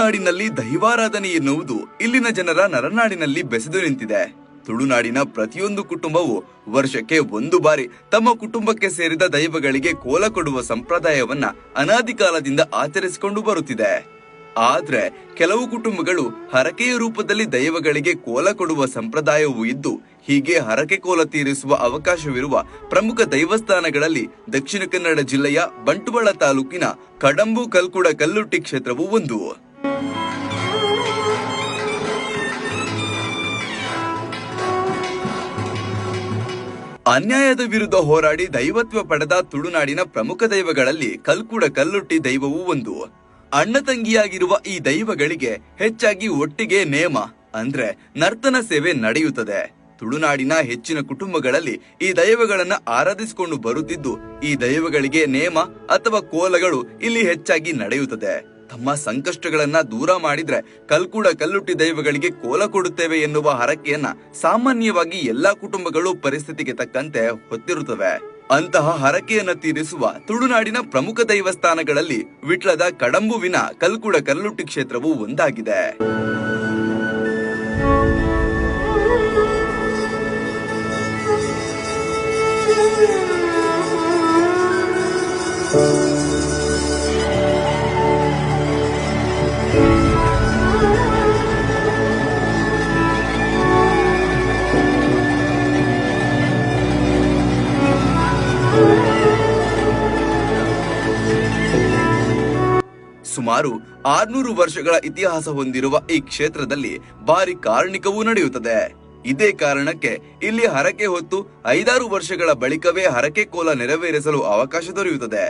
ತುಳುನಾಡಿನಲ್ಲಿ ದೈವಾರಾಧನೆ ಎನ್ನುವುದು ಇಲ್ಲಿನ ಜನರ ನರನಾಡಿನಲ್ಲಿ ಬೆಸೆದು ನಿಂತಿದೆ. ತುಳುನಾಡಿನ ಪ್ರತಿಯೊಂದು ಕುಟುಂಬವು ವರ್ಷಕ್ಕೆ ಒಂದು ಬಾರಿ ತಮ್ಮ ಕುಟುಂಬಕ್ಕೆ ಸೇರಿದ ದೈವಗಳಿಗೆ ಕೋಲ ಕೊಡುವ ಸಂಪ್ರದಾಯವನ್ನ ಅನಾದಿ ಕಾಲದಿಂದ ಆಚರಿಸಿಕೊಂಡು ಬರುತ್ತಿದೆ. ಆದ್ರೆ ಕೆಲವು ಕುಟುಂಬಗಳು ಹರಕೆಯ ರೂಪದಲ್ಲಿ ದೈವಗಳಿಗೆ ಕೋಲ ಕೊಡುವ ಸಂಪ್ರದಾಯವೂ ಇದ್ದು, ಹೀಗೆ ಹರಕೆ ಕೋಲ ತೀರಿಸುವ ಅವಕಾಶವಿರುವ ಪ್ರಮುಖ ದೈವಸ್ಥಾನಗಳಲ್ಲಿ ದಕ್ಷಿಣ ಕನ್ನಡ ಜಿಲ್ಲೆಯ ಬಂಟ್ವಾಳ ತಾಲೂಕಿನ ಕಡಂಬು ಕಲ್ಕುಡ ಕಲ್ಲುಟ್ಟಿ ಕ್ಷೇತ್ರವು ಒಂದು. ಅನ್ಯಾಯದ ವಿರುದ್ಧ ಹೋರಾಡಿ ದೈವತ್ವ ಪಡೆದ ತುಳುನಾಡಿನ ಪ್ರಮುಖ ದೈವಗಳಲ್ಲಿ ಕಲ್ಕುಡ ಕಲ್ಲುಟ್ಟಿ ದೈವವೂ ಒಂದು. ಅಣ್ಣ ತಂಗಿಯಾಗಿರುವ ಈ ದೈವಗಳಿಗೆ ಹೆಚ್ಚಾಗಿ ಒಟ್ಟಿಗೆ ನೇಮ ಅಂದ್ರೆ ನರ್ತನ ಸೇವೆ ನಡೆಯುತ್ತದೆ. ತುಳುನಾಡಿನ ಹೆಚ್ಚಿನ ಕುಟುಂಬಗಳಲ್ಲಿ ಈ ದೈವಗಳನ್ನ ಆರಾಧಿಸಿಕೊಂಡು ಬರುತ್ತಿದ್ದು, ಈ ದೈವಗಳಿಗೆ ನೇಮ ಅಥವಾ ಕೋಲಗಳು ಇಲ್ಲಿ ಹೆಚ್ಚಾಗಿ ನಡೆಯುತ್ತದೆ. ತಮ್ಮ ಸಂಕಷ್ಟಗಳನ್ನ ದೂರ ಮಾಡಿದ್ರೆ ಕಲ್ಕುಡ ಕಲ್ಲುಟ್ಟಿ ದೈವಗಳಿಗೆ ಕೋಲ ಕೊಡುತ್ತೇವೆ ಎನ್ನುವ ಹರಕೆಯನ್ನ ಸಾಮಾನ್ಯವಾಗಿ ಎಲ್ಲಾ ಕುಟುಂಬಗಳು ಪರಿಸ್ಥಿತಿಗೆ ತಕ್ಕಂತೆ ಹೊತ್ತಿರುತ್ತವೆ. ಅಂತಹ ಹರಕೆಯನ್ನ ತೀರಿಸುವ ತುಳುನಾಡಿನ ಪ್ರಮುಖ ದೈವಸ್ಥಾನಗಳಲ್ಲಿ ವಿಟ್ಲದ ಕಡಂಬುವಿನ ಕಲ್ಕುಡ ಕಲ್ಲುಟ್ಟಿ ಕ್ಷೇತ್ರವು ಒಂದಾಗಿದೆ. ಸುಮಾರು 600 ವರ್ಷಗಳ ಇತಿಹಾಸ ಹೊಂದಿರುವ ಈ ಕ್ಷೇತ್ರದಲ್ಲಿ ಭಾರಿ ಕಾರ್ಣಿಕವೂ ನಡೆಯುತ್ತದೆ. ಇದೇ ಕಾರಣಕ್ಕೆ ಇಲ್ಲಿ ಹರಕೆ ಹೊತ್ತು 5-6 ವರ್ಷಗಳ ಬಳಿಕವೇ ಹರಕೆ ಕೋಲ ನೆರವೇರಿಸಲು ಅವಕಾಶ ದೊರೆಯುತ್ತದೆ.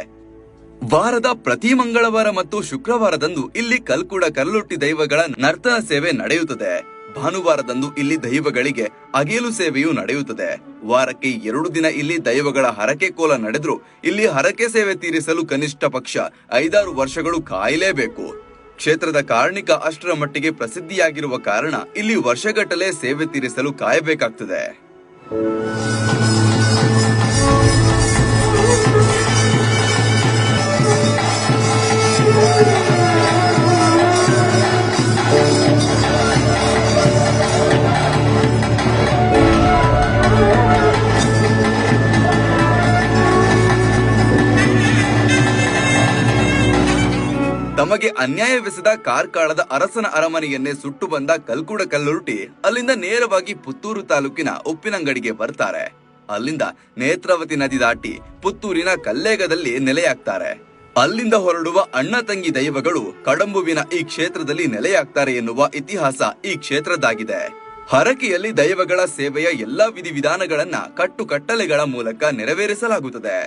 ವಾರದ ಪ್ರತಿ ಮಂಗಳವಾರ ಮತ್ತು ಶುಕ್ರವಾರದಂದು ಇಲ್ಲಿ ಕಲ್ಕುಡ ಕಲ್ಲುಟ್ಟಿ ದೈವಗಳ ನರ್ತನ ಸೇವೆ ನಡೆಯುತ್ತದೆ. ಭಾನುವಾರದಂದು ಇಲ್ಲಿ ದೈವಗಳಿಗೆ ಅಗೇಲು ಸೇವೆಯೂ ನಡೆಯುತ್ತದೆ. ವಾರಕ್ಕೆ 2 ದಿನ ಇಲ್ಲಿ ದೈವಗಳ ಹರಕೆ ಕೋಲ ನಡೆದ್ರು ಇಲ್ಲಿ ಹರಕೆ ಸೇವೆ ತೀರಿಸಲು ಕನಿಷ್ಠ ಪಕ್ಷ 5-6 ವರ್ಷಗಳು ಕಾಯಲೇಬೇಕು. ಕ್ಷೇತ್ರದ ಕಾರ್ಣಿಕ ಅಷ್ಟರ ಮಟ್ಟಿಗೆ ಪ್ರಸಿದ್ಧಿಯಾಗಿರುವ ಕಾರಣ ಇಲ್ಲಿ ವರ್ಷಗಟ್ಟಲೆ ಸೇವೆ ತೀರಿಸಲು ಕಾಯಬೇಕಾಗ್ತದೆ. ತಮಗೆ ಅನ್ಯಾಯವೆಸದ ಕಾರ್ಕಳದ ಅರಸನ ಅರಮನೆಯನ್ನೇ ಸುಟ್ಟು ಬಂದ ಕಲ್ಕುಡ ಕಲ್ಲುರ್ಟಿ ಅಲ್ಲಿಂದ ನೇರವಾಗಿ ಪುತ್ತೂರು ತಾಲೂಕಿನ ಉಪ್ಪಿನಂಗಡಿಗೆ ಬರ್ತಾರೆ. ಅಲ್ಲಿಂದ ನೇತ್ರಾವತಿ ನದಿ ದಾಟಿ ಪುತ್ತೂರಿನ ಕಲ್ಲೇಗದಲ್ಲಿ ನೆಲೆಯಾಗ್ತಾರೆ. ಅಲ್ಲಿಂದ ಹೊರಡುವ ಅಣ್ಣ ತಂಗಿ ದೈವಗಳು ಕಡಂಬುವಿನ ಈ ಕ್ಷೇತ್ರದಲ್ಲಿ ನೆಲೆಯಾಗ್ತಾರೆ ಎನ್ನುವ ಇತಿಹಾಸ ಈ ಕ್ಷೇತ್ರದ್ದಾಗಿದೆ. ಹರಕೆಯಲ್ಲಿ ದೈವಗಳ ಸೇವೆಯ ಎಲ್ಲಾ ವಿಧಿವಿಧಾನಗಳನ್ನ ಕಟ್ಟುಕಟ್ಟಲೆಗಳ ಮೂಲಕ ನೆರವೇರಿಸಲಾಗುತ್ತದೆ.